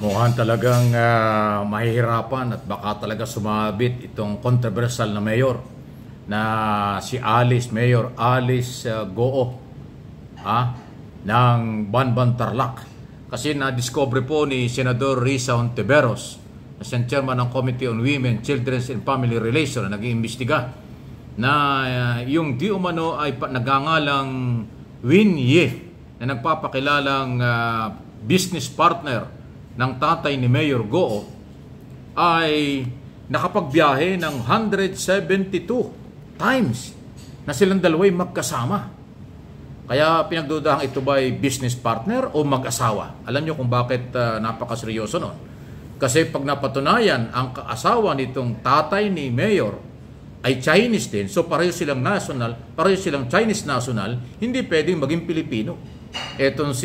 Mukhang talagang mahihirapan at baka talaga sumabit itong controversial na mayor na si Mayor Alice Goo ng Banban Tarlac. Kasi na-discover po ni Senador Risa Hontiveros na siyang chairman ng Committee on Women, Children and Family Relations na nag-iimbestiga na yung di umano ay nagangalang Win Ye na nagpapakilalang business partner ng tatay ni Mayor Goo ay nakapagbiyahe ng 172 times na silang dalawa'y magkasama. Kaya pinagdudahang ito ba'y business partner o mag-asawa? Alam nyo kung bakit napakaseryoso nun? Kasi pag napatunayan ang kaasawa nitong tatay ni Mayor ay Chinese din, so pareho silang national, pareho silang Chinese national, hindi pwedeng maging Pilipino. Etong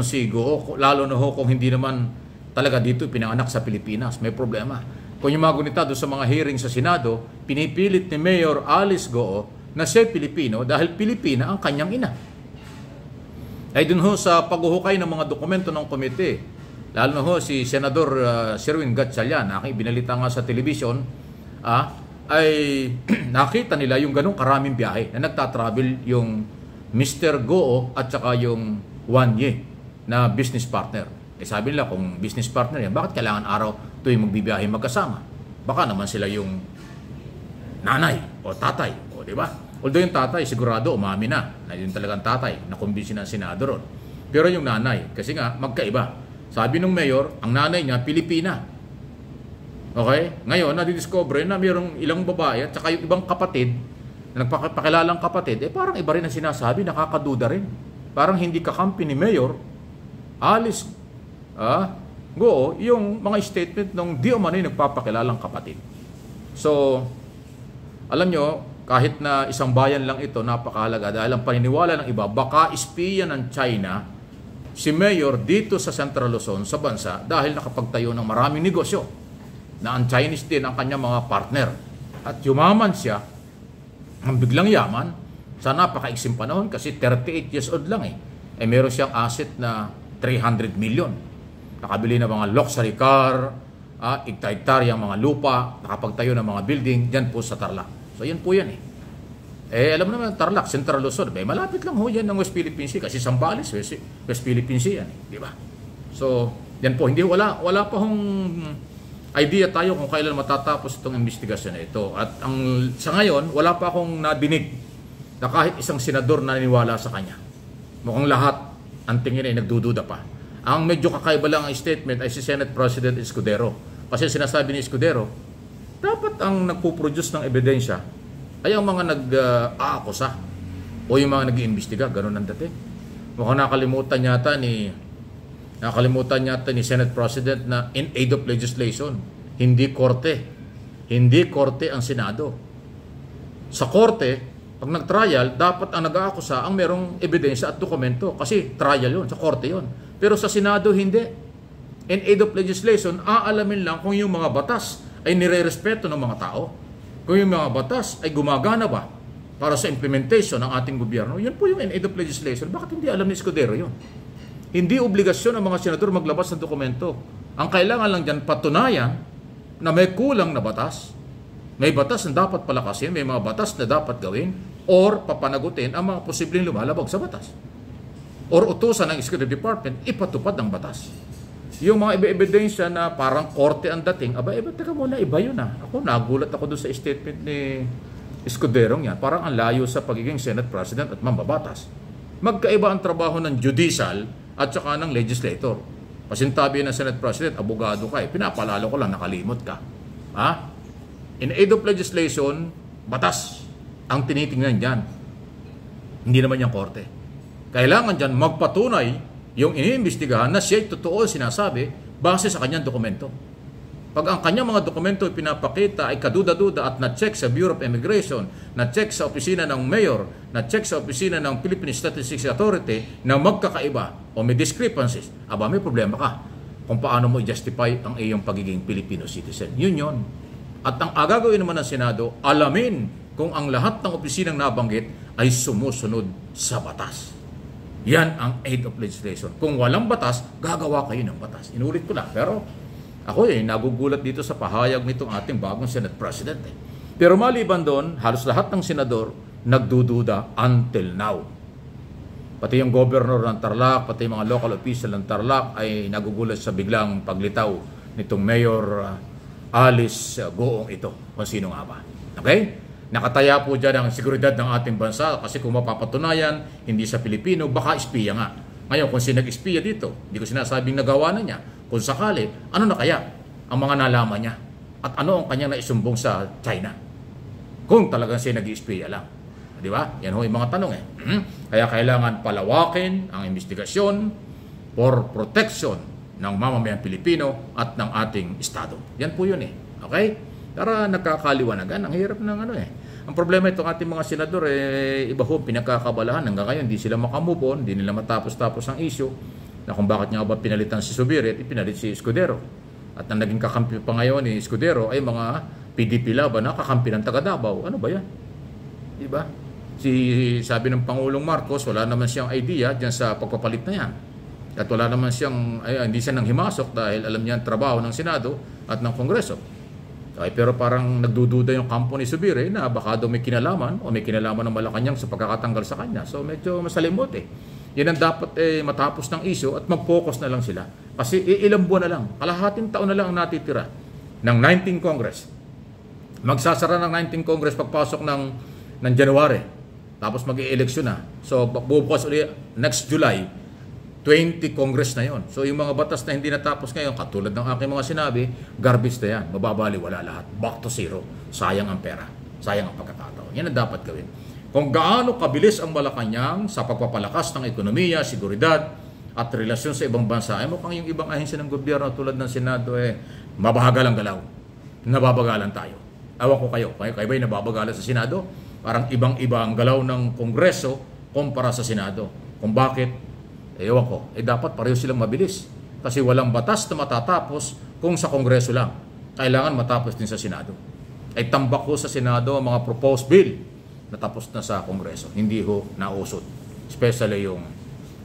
si Goo, lalo na ho kung hindi naman talaga dito pinanganak sa Pilipinas, may problema. Kung yung mga gunita doon sa mga hearing sa Senado, pinipilit ni Mayor Alice Goo na siya Pilipino dahil Pilipina ang kanyang ina. Ay dun ho sa paghuhukay ng mga dokumento ng komite, lalo na ho si Senador Sherwin Gatchalian, aking binalita nga sa television, ay nakita nila yung ganong karaming biyahe na nagtatravel yung Mr. Goo at saka yung Wan Ye na business partner. Sabi nila kung business partner yan, bakit kailangan araw tuwing magbibiyahe magkasama? Baka naman sila yung nanay o tatay, o di ba? Although yung tatay sigurado umami na yun talagang tatay, nakumbinsi ng senador ron. Pero yung nanay, kasi nga magkaiba. Sabi ng mayor, ang nanay niya Pilipina. Okay? Ngayon, nadidiscover na mayroong ilang babae at saka yung ibang kapatid na nagpakilalang kapatid, parang iba rin ang sinasabi, nakakaduda rin. Parang hindi kakampi ni Mayor Alice Goo yung mga statement ng di umano'y nagpapakilalang kapatid. So, alam nyo, kahit na isang bayan lang ito, napakahalaga dahil ang paniniwala ng iba, baka espiya ng China si Mayor dito sa Central Luzon, sa bansa, dahil nakapagtayo ng maraming negosyo na ang Chinese din ang kanyang mga partner. At yumaman siya, ang biglang yaman, sa napakaiksing panahon kasi 38 years old lang meron siyang asset na 300 million. Nakabili ng mga luxury car, hektar-hektaryang mga lupa, nakapagtayo ng mga building dyan po sa Tarlac. So yan po yan alam mo naman Tarlac, Central Luzon, malapit lang ho yan ng West Philippine Sea kasi Zambales, West Philippine Sea yan di ba? So yan po, hindi wala pa hong idea tayo kung kailan matatapos itong investigasyon na ito. At sa ngayon, wala pa akong nadinig na kahit isang senador na naniwala sa kanya. Mukhang lahat ang tingin ay nagdududa pa. Ang medyo kakaiba lang ang statement ay si Senate President Escudero. Kasi sinasabi ni Escudero, dapat ang nagpo-produce ng ebidensya ay ang mga nag-aakusa o yung mga nag-iimbestiga. Ganun ang dating. Mukhang nakalimutan yata ni Senate President na in aid of legislation, hindi korte. Hindi korte ang Senado. Sa korte, pag nag-trial, dapat ang nag-aakusa ang merong ebidensya at dokumento kasi trial yun, sa korte yun. Pero sa Senado, hindi. In aid of legislation, aalamin lang kung yung mga batas ay nire-respeto ng mga tao. Kung yung mga batas ay gumagana ba para sa implementation ng ating gobyerno. Yun po yung in aid of legislation. Bakit hindi alam ni Escudero yun? Hindi obligasyon ng mga senador maglabas ng dokumento. Ang kailangan lang dyan patunayan na may kulang na batas. May batas na dapat palakasin, may mga batas na dapat gawin, or papanagutin ang mga posibleng lumalabag sa batas. Or utusan ng Executive Department, ipatupad ang batas. Yung mga ebidensya na parang korte ang dating, teka muna, iba yun Ako, nagulat ako doon sa statement ni Escuderong yan. Parang ang layo sa pagiging Senate President at mambabatas. Magkaiba ang trabaho ng judicial at saka ng legislator. Pasintabi ng Senate President, abogado ka pinapalalo ko lang, nakalimot ka. In aid of legislation, batas ang tinitingnan dyan. Hindi naman yung korte. Kailangan dyan magpatunay yung iniimbestigahan na siya totoo sinasabi base sa kanyang dokumento. Pag ang kanyang mga dokumento pinapakita ay kaduda-duda at na-check sa Bureau of Immigration, na-check sa opisina ng Mayor, na-check sa opisina ng Philippine Statistics Authority na magkakaiba o may discrepancies, may problema ka kung paano mo i-justify ang iyong pagiging Filipino citizen. Yun. At ang gagawin naman ng Senado, alamin kung ang lahat ng opisinang nabanggit ay sumusunod sa batas. Yan ang aid of legislation. Kung walang batas, gagawa kayo ng batas. Inulit ko lang. Pero ako nagugulat dito sa pahayag nitong ating bagong Senate President. Pero maliban doon, halos lahat ng senador nagdududa until now. Pati yung governor ng Tarlac, pati yung mga local official ng Tarlac ay nagugulat sa biglang paglitaw nitong Mayor Alice Goong ito. Kung sino nga ba. Okay? Nakataya po dyan ang seguridad ng ating bansa kasi kung mapapatunayan, hindi sa Pilipino, baka espiya nga. Ngayon, kung sinag-espiya dito, hindi ko sinasabing nagawa na niya. Kung sakali, ano na kaya ang mga nalaman niya? At ano ang kanyang naisumbong sa China? Kung talagang siya nag-espiya lang. Di ba? Yan ho yung mga tanong Kaya kailangan palawakin ang investigasyon for protection ng mamamayang Pilipino at ng ating Estado. Yan po yun Okay? Para nagkakaliwanagan. Ang hirap ng Ang problema itong ating mga senador, iba ho, pinagkakabalahan. Hanggang ngayon, hindi sila makamove on, hindi nila matapos-tapos ang issue na kung bakit nga ba pinalitan si Zubiri at ipinalit si Escudero. At ang naging kakampi pa ngayon ni Escudero ay mga PDP laban na kakampi ng taga Davao. Ano ba yan? Diba? Sabi ng Pangulong Marcos, wala naman siyang idea dyan sa pagpapalit na yan. At wala naman siyang, hindi siya nang himasok dahil alam niya ang trabaho ng Senado at ng Kongreso. Pero parang nagdududa yung kampo ni Zubiri na baka daw may kinalaman o may kinalaman ng Malacanang sa pagkakatanggal sa kanya. So medyo masalimot Yan ang dapat matapos ng issue at mag-focus na lang sila. Kasi ilang buwan na lang, kalahating taon na lang ang natitira ng 19th Congress. Magsasara ng 19th Congress pagpasok ng January. Tapos mag-i-eleksyon na. So bubukas ulit next July. 20 Congress na yon. So yung mga batas na hindi natapos ngayon, katulad ng aking mga sinabi, garbage na yan. Mababaliwala lahat. Back to zero. Sayang ang pera. Sayang ang pagkakataon. Yan ang dapat gawin. Kung gaano kabilis ang Malacanang sa pagpapalakas ng ekonomiya, seguridad, at relasyon sa ibang bansa, ay mukhang yung ibang ahensya ng gobyerno tulad ng Senado, mabagal ang galaw. Nababagalan tayo. Ewan ko kayo. Kayo ba'y nababagalan sa Senado? Parang ibang-iba ang galaw ng Kongreso kumpara sa Senado. Kung bakit? Ewan ko, dapat pareho silang mabilis. Kasi walang batas na matatapos kung sa Kongreso lang. Kailangan matapos din sa Senado. Ay tambak ho sa Senado ang mga proposed bill na tapos na sa Kongreso. Hindi ho nausot. Especially yung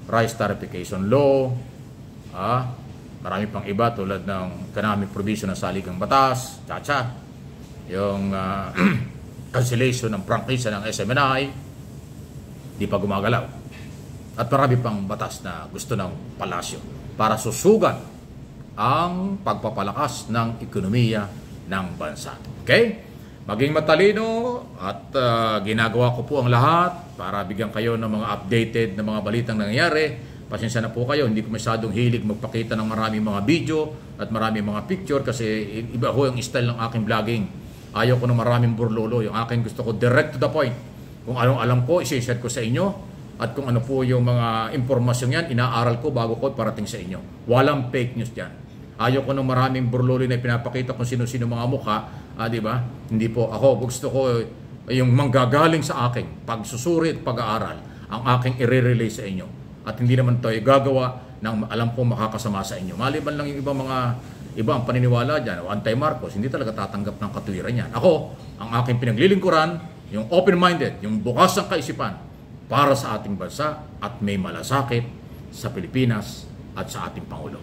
rice tarification law, marami pang iba tulad ng economic provision ng saligang batas, yung cancellation ng prangkisa ng SMNI, di pa gumagalaw. At marami pang batas na gusto ng palasyo para susugan ang pagpapalakas ng ekonomiya ng bansa. Okay? Maging matalino at ginagawa ko po ang lahat para bigyan kayo ng mga updated na mga balitang nangyayari. Pasensya na po kayo, hindi ko masyadong hilig magpakita ng maraming mga video at maraming mga picture kasi iba ho yung style ng aking vlogging. Ayaw ko ng maraming burlolo. Yung aking gusto ko direct to the point. Kung anong alam ko, isi-share ko sa inyo. At kung ano po yung mga impormasyon yan, inaaral ko bago ko parating sa inyo. Walang fake news dyan. Ayaw ko ng maraming burlolo na pinapakita kung sino-sino mga mukha. Di ba? Hindi po. Ako, gusto ko yung manggagaling sa aking pagsusuri at pag-aaral ang aking i-relay sa inyo. At hindi naman ito gagawa ng alam ko makakasama sa inyo. Maliban lang yung iba ang paniniwala dyan, o anti-Marcos, hindi talaga tatanggap ng katwiran yan. Ako, ang aking pinaglilingkuran, yung open-minded, yung bukas ng kaisipan, para sa ating bansa at may malasakit sa Pilipinas at sa ating Pangulo.